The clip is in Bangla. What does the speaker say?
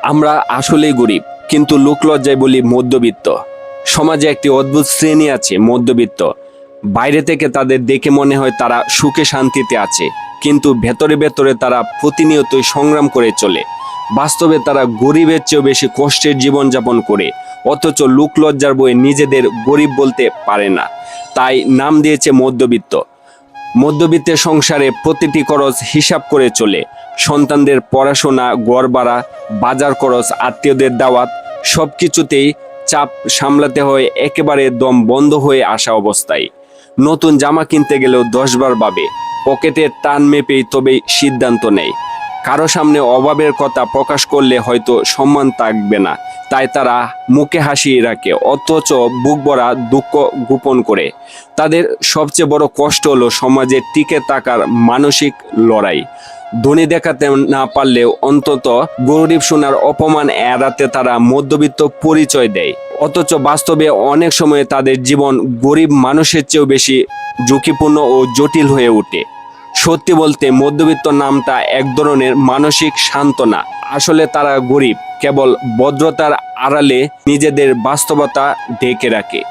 আমরা আসলেই গরিব, কিন্তু লোকলজ্জায় বলি মধ্যবিত্ত। সমাজে একটি অদ্ভুত শ্রেণী আছে, মধ্যবিত্ত। বাইরে থেকে তাদের দেখে মনে হয় তারা সুখে শান্তিতে আছে, কিন্তু ভেতরে ভেতরে তারা প্রতিনিয়তই সংগ্রাম করে চলে। বাস্তবে তারা গরিবের চেয়েও বেশি কষ্টের জীবনযাপন করে, অথচ লোকলজ্জার বয়ে নিজেদের গরিব বলতে পারে না। তাই নাম দিয়েছে মধ্যবিত্ত। মধ্যবিত্তের সংসারে প্রতিটি খরচ হিসাব করে চলে। সন্তানদের পড়াশোনা, ঘর ভাড়া, বাজার খরচ, আত্মীয়দের দাওয়াত, সবকিছুতেই চাপ সামলাতে হয় একেবারে দম বন্ধ হয়ে আসা অবস্থায়। নতুন জামা কিনতে গেলেও 10 বার ভাবে, পকেটের টান মেপেই তবেই সিদ্ধান্ত নেয়। কারো সামনে অভাবের কথা প্রকাশ করলে হয়তো সম্মান থাকবে না, তাই তারা মুখে হাসি রাখে, অথচ বুক ভরা দুঃখ গোপন করে। তাদের সবচেয়ে বড় কষ্ট হলো সমাজে টিকে থাকার মানসিক লড়াই। ধনী দেখাতে না পারলেও অন্তত গরিব শোনার অপমান এড়াতে তারা মধ্যবিত্ত পরিচয় দেয়। অথচ বাস্তবে অনেক সময় তাদের জীবন গরিব মানুষের চেয়েও বেশি ঝুঁকিপূর্ণ ও জটিল হয়ে ওঠে। সত্যি বলতে মধ্যবিত্ত নামটা এক ধরনের মানসিক সান্ত্বনা। আসলে তারা গরিব, কেবল ভদ্রতার আড়ালে নিজেদের বাস্তবতা ঢেকে রাখে।